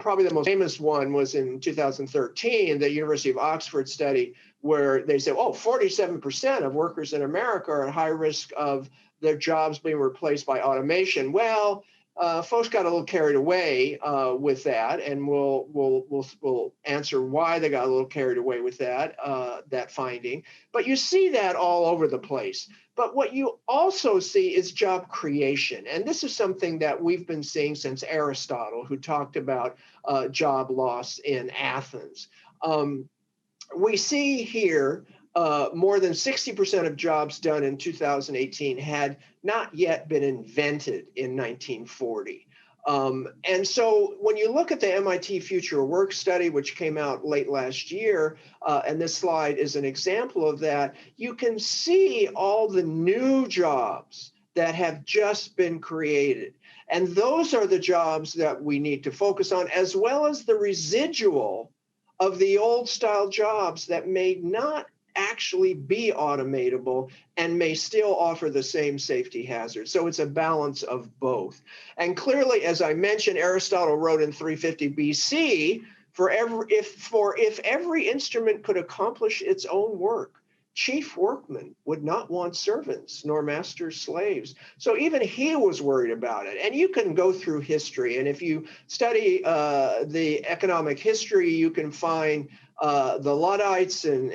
probably the most famous one was in 2013, the University of Oxford study, where they said, 47% of workers in America are at high risk of their jobs being replaced by automation. Well, folks got a little carried away with that, and we'll answer why they got a little carried away with that finding. But you see that all over the place. But what you also see is job creation, and this is something that we've been seeing since Aristotle, who talked about job loss in Athens. We see here more than 60% of jobs done in 2018 had not yet been invented in 1940. And so when you look at the MIT Future Work Study, which came out late last year, and this slide is an example of that, you can see all the new jobs that have just been created. And those are the jobs that we need to focus on, as well as the residual of the old style jobs that may not actually be automatable and may still offer the same safety hazards. So it's a balance of both. And clearly, as I mentioned, Aristotle wrote in 350 BC, if every instrument could accomplish its own work, chief workmen would not want servants nor master slaves. So even he was worried about it. And you can go through history, and if you study the economic history, you can find the Luddites in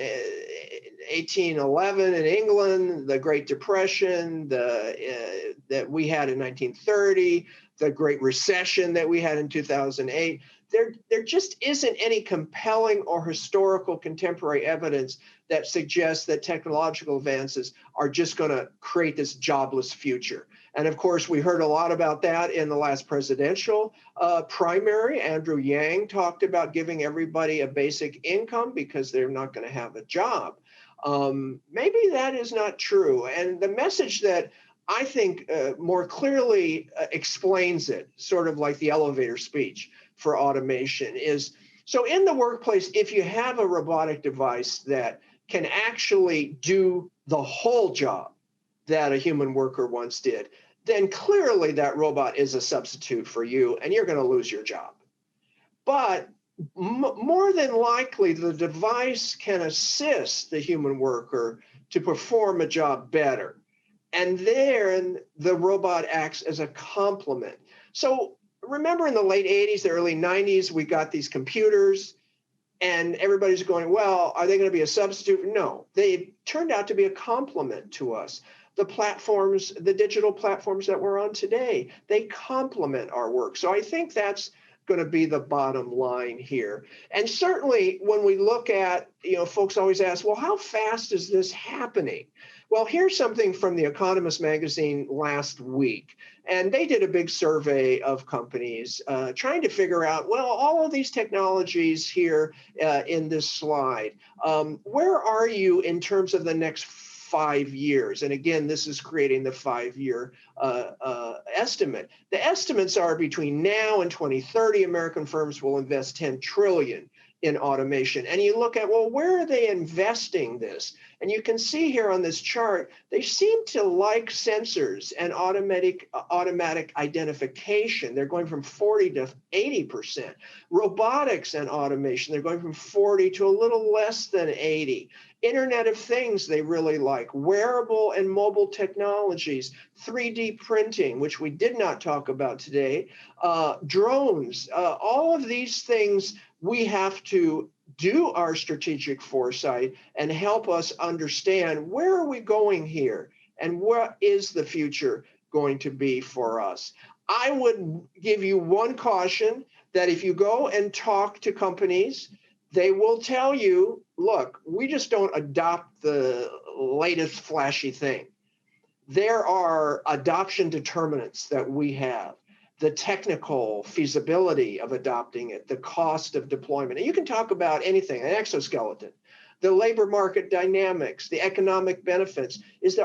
1811 in England, the Great Depression that we had in 1930, the Great Recession that we had in 2008. There just isn't any compelling or historical contemporary evidence that suggests that technological advances are just going to create this jobless future. And of course, we heard a lot about that in the last presidential primary. Andrew Yang talked about giving everybody a basic income because they're not going to have a job. Maybe that is not true. And the message that I think more clearly explains it, sort of like the elevator speech for automation, is so in the workplace, if you have a robotic device that can actually do the whole job that a human worker once did, then clearly that robot is a substitute for you and you're going to lose your job. But more than likely, the device can assist the human worker to perform a job better. And then the robot acts as a complement. So remember in the late 80s, the early 90s, we got these computers and everybody's going, well, are they going to be a substitute? No, they turned out to be a complement to us. The platforms, the digital platforms that we're on today, they complement our work. So I think that's going to be the bottom line here. And certainly when we look at, folks always ask, well, how fast is this happening? Well, here's something from The Economist magazine last week. And they did a big survey of companies trying to figure out, well, all of these technologies here in this slide, where are you in terms of the next 5 years? And again, this is creating the 5-year estimate. The estimates are between now and 2030, American firms will invest 10 trillion in automation. And you look at, well, where are they investing this? And you can see here on this chart, they seem to like sensors and automatic identification. They're going from 40 to 80%. Robotics and automation, they're going from 40 to a little less than 80. Internet of Things, they really like. Wearable and mobile technologies, 3D printing, which we did not talk about today, drones, all of these things we have to do our strategic foresight and help us understand where are we going here and what is the future going to be for us. I would give you one caution that if you go and talk to companies, they will tell you, look, we just don't adopt the latest flashy thing. there are adoption determinants that we have, the technical feasibility of adopting it, the cost of deployment. And you can talk about anything, an exoskeleton, the labor market dynamics, the economic benefits.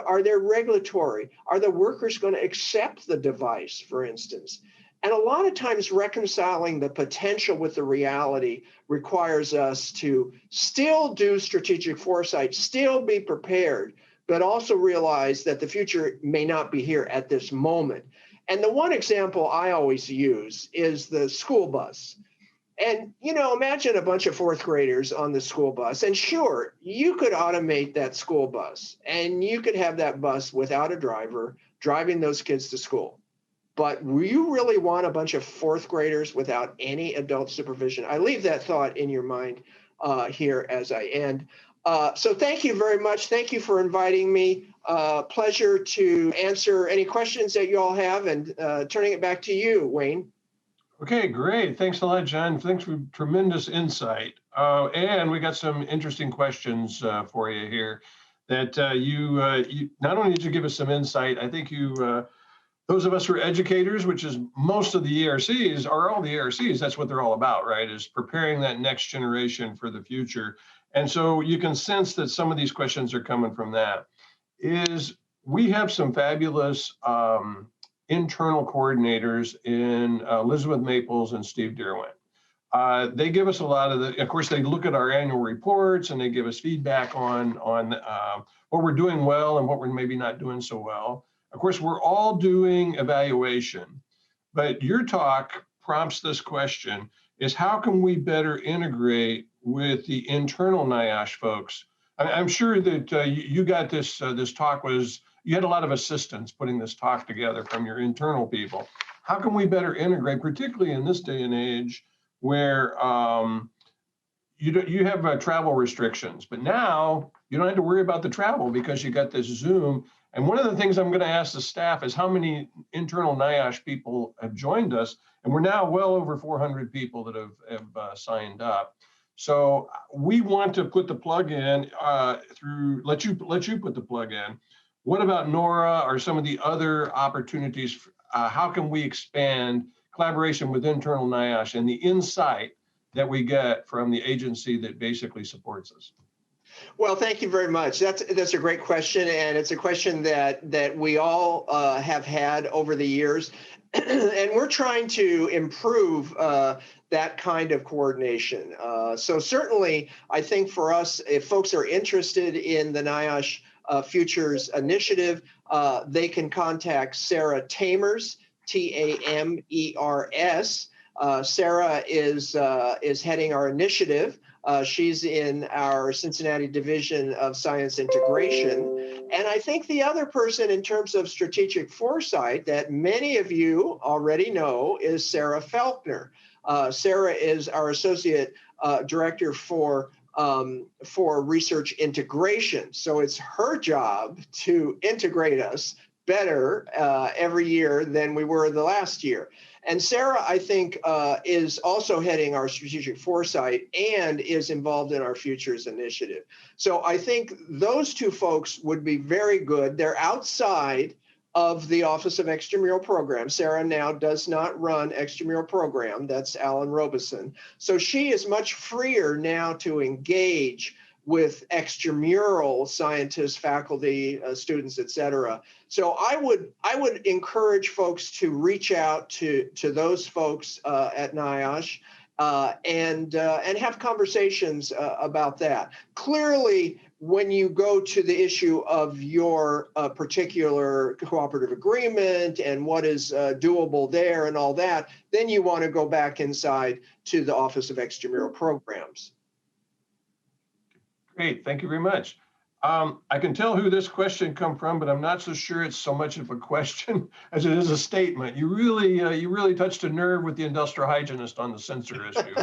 Are there regulatory? Are the workers going to accept the device, for instance? And a lot of times reconciling the potential with the reality requires us to still do strategic foresight, still be prepared, but also realize that the future may not be here at this moment. And the one example I always use is the school bus. And, imagine a bunch of fourth graders on the school bus. And sure, you could automate that school bus and you could have that bus without a driver driving those kids to school. But you really want a bunch of fourth graders without any adult supervision? I leave that thought in your mind here as I end. So thank you very much. Thank you for inviting me. Pleasure to answer any questions that you all have, and turning it back to you, Wayne. Okay, great. Thanks a lot, John. Thanks for tremendous insight. And we got some interesting questions for you here that you not only did you give us some insight, I think those of us who are educators, which is most of the ERCs, are all the ERCs, that's what they're all about, right? Is preparing that next generation for the future. And so you can sense that some of these questions are coming from that. We have some fabulous internal coordinators in Elizabeth Maples and Steve Derwent. They give us a lot of course, they look at our annual reports and they give us feedback on what we're doing well and what we're maybe not doing so well. Of course, we're all doing evaluation, but your talk prompts this question, is how can we better integrate with the internal NIOSH folks? I'm sure that you got this talk you had a lot of assistance putting this talk together from your internal people. How can we better integrate, particularly in this day and age where you have travel restrictions, but now you don't have to worry about the travel because you got this Zoom. And one of the things I'm going to ask the staff is how many internal NIOSH people have joined us, and we're now well over 400 people that have signed up. So we want to put the plug in let you put the plug in. What about NORA or some of the other opportunities? How can we expand collaboration with internal NIOSH and the insight that we get from the agency that basically supports us? Well, thank you very much. That's a great question, and it's a question that we all have had over the years, and we're trying to improve that kind of coordination. So certainly, I think for us, if folks are interested in the NIOSH Futures Initiative, they can contact Sarah Tamers, Tamers. Sarah is heading our initiative. She's in our Cincinnati Division of Science Integration. And I think the other person in terms of strategic foresight that many of you already know is Sarah Felkner. Sarah is our Associate Director for Research Integration. So it's her job to integrate us better every year than we were the last year. And Sarah, I think, is also heading our strategic foresight and is involved in our Futures Initiative. So I think those two folks would be very good. They're outside of the Office of Extramural Program. Sarah now does not run extramural program. That's Alan Robeson. So she is much freer now to engage with extramural scientists, faculty, students, et cetera. So I would encourage folks to reach out to those folks at NIOSH and have conversations about that. Clearly, when you go to the issue of your particular cooperative agreement and what is doable there and all that, then you want to go back inside to the Office of Extramural Programs. Great, thank you very much. I can tell who this question come from, but I'm not so sure it's so much of a question as it is a statement. You really touched a nerve with the industrial hygienist on the sensor issue.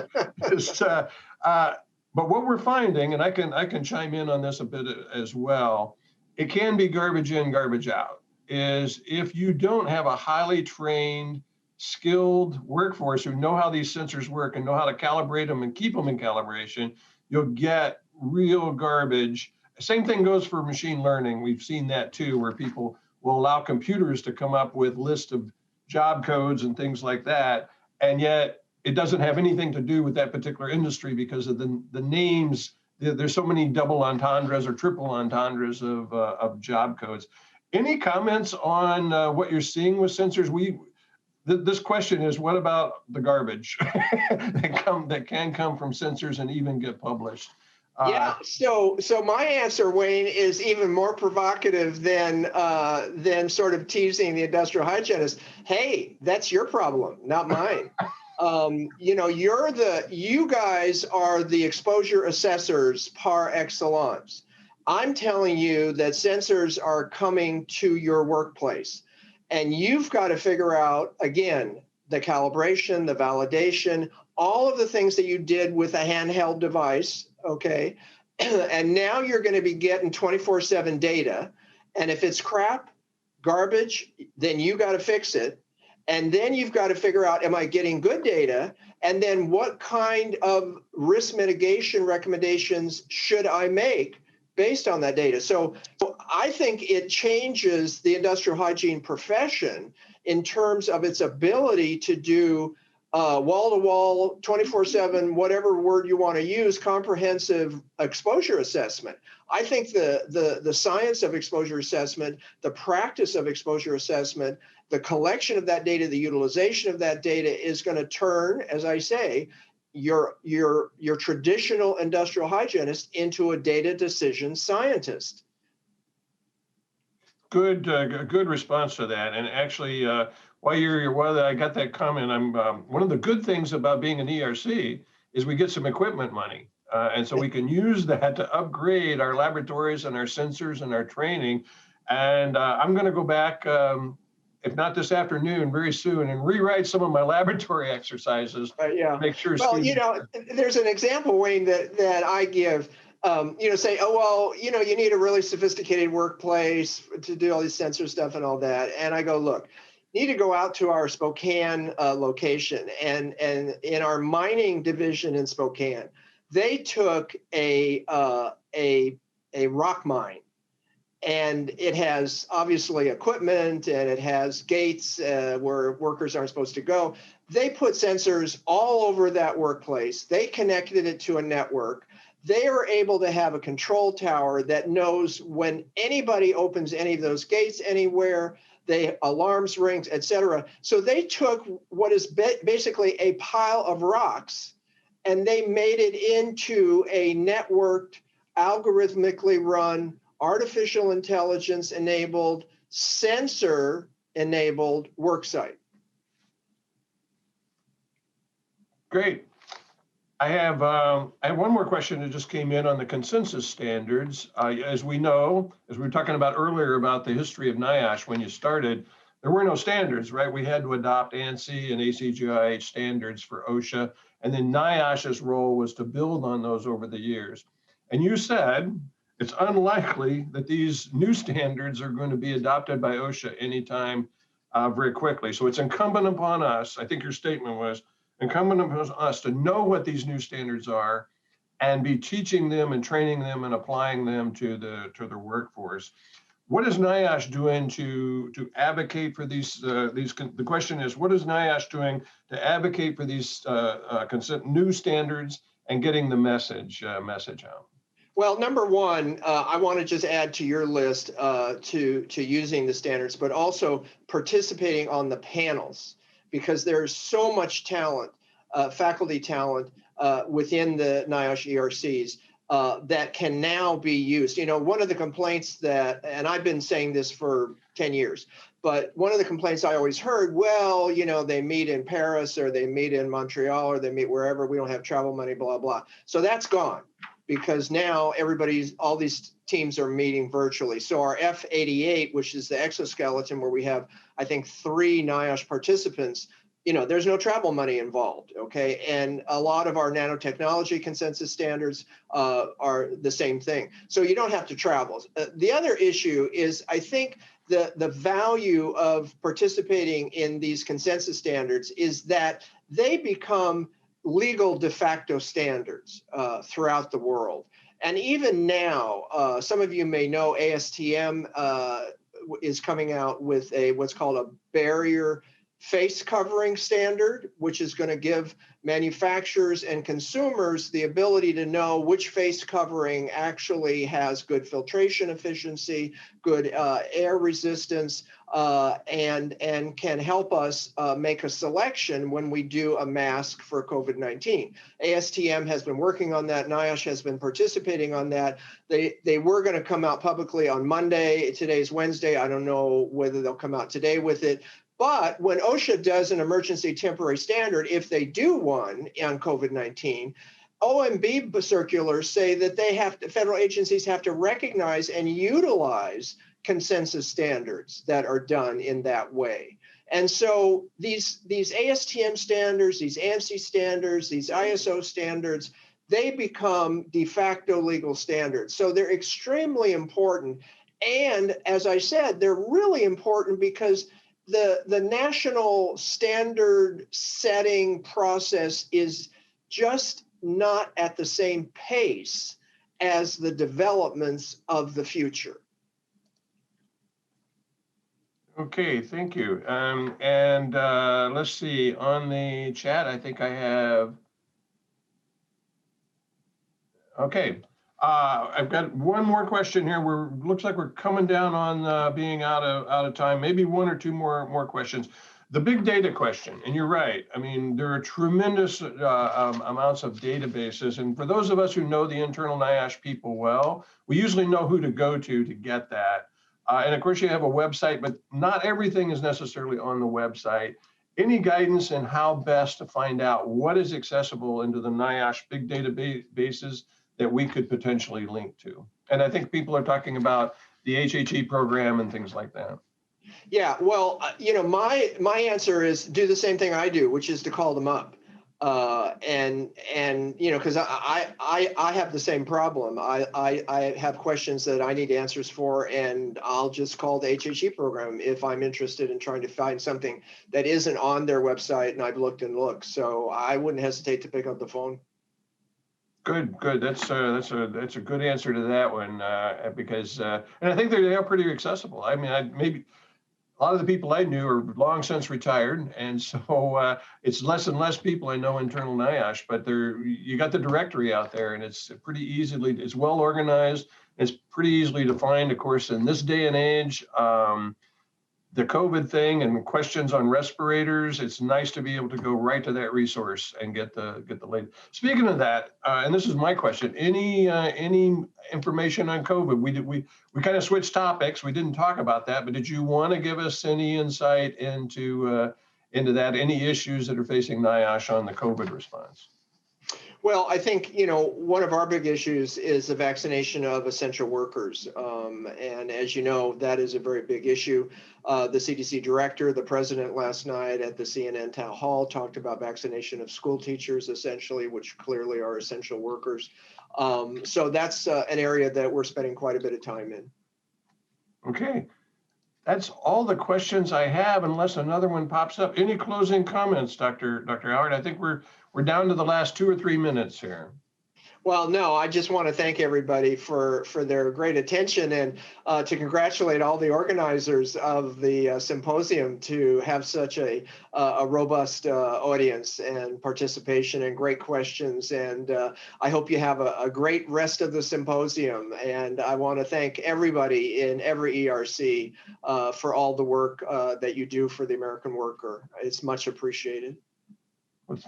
But what we're finding, and I can chime in on this a bit as well, it can be garbage in, garbage out, is if you don't have a highly trained, skilled workforce who know how these sensors work and know how to calibrate them and keep them in calibration, you'll get real garbage. Same thing goes for machine learning. We've seen that too, where people will allow computers to come up with lists of job codes and things like that. And yet it doesn't have anything to do with that particular industry because of the names. There's so many double entendres or triple entendres of job codes. Any comments on what you're seeing with sensors? This question is, what about the garbage that can come from sensors and even get published? Yeah. So my answer, Wayne, is even more provocative than sort of teasing the industrial hygienist. Hey, that's your problem, not mine. You guys are the exposure assessors par excellence. I'm telling you that sensors are coming to your workplace, and you've got to figure out, again, the calibration, the validation, all of the things that you did with a handheld device, okay? And now you're going to be getting 24/7 data. And if it's crap, garbage, then you got to fix it. And then you've got to figure out, am I getting good data? And then what kind of risk mitigation recommendations should I make based on that data? So I think it changes the industrial hygiene profession in terms of its ability to do wall-to-wall, 24/7, whatever word you want to use, comprehensive exposure assessment. I think the science of exposure assessment, the practice of exposure assessment, the collection of that data, the utilization of that data is going to turn, as I say, your traditional industrial hygienist into a data decision scientist. Good response to that. And actually, while I got that comment, one of the good things about being an ERC is we get some equipment money. And so we can use that to upgrade our laboratories and our sensors and our training. And I'm going to go back, if not this afternoon, very soon, and rewrite some of my laboratory exercises. Yeah. Make sure. Well, there's an example, Wayne, that I give. Say, oh, well, you need a really sophisticated workplace to do all these sensor stuff and all that. And I go, look, you need to go out to our Spokane location, and in our mining division in Spokane, they took a rock mine, and it has obviously equipment and it has gates where workers aren't supposed to go. They put sensors all over that workplace. They connected it to a network. They are able to have a control tower that knows when anybody opens any of those gates anywhere, alarms rings, et cetera. So they took what is basically a pile of rocks and they made it into a networked, algorithmically run, artificial intelligence enabled, sensor enabled worksite. Great. I have one more question that just came in on the consensus standards. As we know, as we were talking about earlier about the history of NIOSH, when you started, there were no standards, right? We had to adopt ANSI and ACGIH standards for OSHA, and then NIOSH's role was to build on those over the years. And you said it's unlikely that these new standards are going to be adopted by OSHA anytime very quickly. So it's incumbent upon us, I think your statement was, incumbent upon us to know what these new standards are and be teaching them and training them and applying them to the workforce. What is NIOSH doing to advocate for these? The question is, what is NIOSH doing to advocate for these new standards and getting the message out? Well, number one, I want to just add to your list to using the standards, but also participating on the panels, because there's so much talent, faculty talent within the NIOSH ERCs that can now be used. One of the complaints and I've been saying this for 10 years, but one of the complaints I always heard, well, they meet in Paris or they meet in Montreal or they meet wherever, we don't have travel money, blah, blah. So that's gone, because now all these teams are meeting virtually. So our F88, which is the exoskeleton where we have, I think, 3 NIOSH participants, there's no travel money involved, okay? And a lot of our nanotechnology consensus standards are the same thing. So you don't have to travel. The other issue is, I think, the value of participating in these consensus standards is that they become legal de facto standards throughout the world. And even now, some of you may know ASTM is coming out with what's called a barrier face covering standard, which is going to give manufacturers and consumers the ability to know which face covering actually has good filtration efficiency, good air resistance, and can help us make a selection when we do a mask for COVID-19. ASTM has been working on that. NIOSH has been participating on that. They were going to come out publicly on Monday. Today's Wednesday. I don't know whether they'll come out today with it. But when OSHA does an emergency temporary standard, if they do one on COVID-19, OMB circulars say that federal agencies have to recognize and utilize consensus standards that are done in that way. And so these ASTM standards, these ANSI standards, these ISO standards, they become de facto legal standards. So they're extremely important. And as I said, they're really important because the national standard setting process is just not at the same pace as the developments of the future. Okay, thank you. Let's see, on the chat, I think I have, okay. I've got one more question here. Looks like we're coming down on being out of time. Maybe one or two more questions. The big data question, and you're right. I mean, there are tremendous amounts of databases, and for those of us who know the internal NIOSH people well, we usually know who to go to get that. And of course, you have a website, but not everything is necessarily on the website. Any guidance in how best to find out what is accessible into the NIOSH big databases that we could potentially link to? And I think people are talking about the HHE program and things like that. Yeah, well, my answer is do the same thing I do, which is to call them up. Because I have the same problem. I have questions that I need answers for, and I'll just call the HHE program if I'm interested in trying to find something that isn't on their website and I've looked and looked. So I wouldn't hesitate to pick up the phone. Good. That's a good answer to that one because and I think they are pretty accessible. I mean, maybe a lot of the people I knew are long since retired, and so it's less and less people I know internal NIOSH. But you got the directory out there, and it's it's well organized. It's pretty easily to find. Of course, in this day and age, the COVID thing and questions on respirators, it's nice to be able to go right to that resource and get the latest. Speaking of that, and this is my question, any information on COVID? We kind of switched topics. We didn't talk about that, but did you want to give us any insight into that? Any issues that are facing NIOSH on the COVID response? Well, I think, one of our big issues is the vaccination of essential workers. And as you know, that is a very big issue. The CDC director, the president last night at the CNN town hall talked about vaccination of school teachers, essentially, which clearly are essential workers. So that's an area that we're spending quite a bit of time in. Okay. That's all the questions I have, unless another one pops up. Any closing comments, Dr. Howard? I think we're down to the last 2 or 3 minutes here. Well, no, I just want to thank everybody for their great attention and to congratulate all the organizers of the symposium to have such a robust audience and participation and great questions. And I hope you have a great rest of the symposium. And I want to thank everybody in every ERC for all the work that you do for the American worker. It's much appreciated.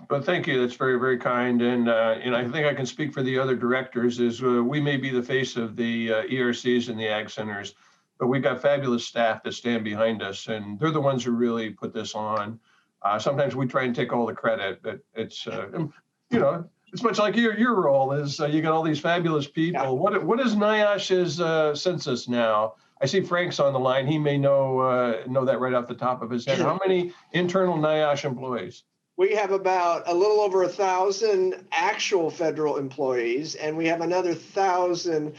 But thank you. That's very, very kind. And I think I can speak for the other directors is we may be the face of the ERCs and the ag centers, but we've got fabulous staff that stand behind us, and they're the ones who really put this on. Sometimes we try and take all the credit, but it's, it's much like your role is you got all these fabulous people. Yeah. What is NIOSH's census now? I see Frank's on the line. He may know that right off the top of his head. How many internal NIOSH employees? We have about a little over 1,000 actual federal employees, and we have another 1,000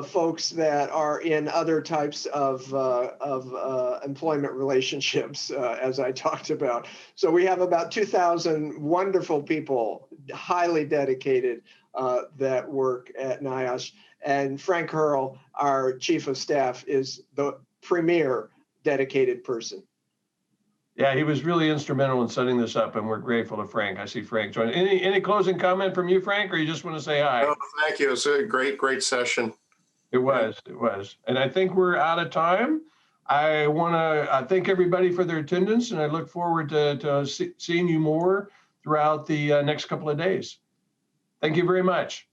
folks that are in other types of employment relationships, as I talked about. So we have about 2,000 wonderful people, highly dedicated, that work at NIOSH. And Frank Hurl, our chief of staff, is the premier dedicated person. Yeah, he was really instrumental in setting this up, and we're grateful to Frank. I see Frank joining. Any closing comment from you, Frank, or you just want to say hi? Oh, thank you. It's a great session. It was. And I think we're out of time. I want to thank everybody for their attendance, and I look forward to seeing you more throughout the next couple of days. Thank you very much.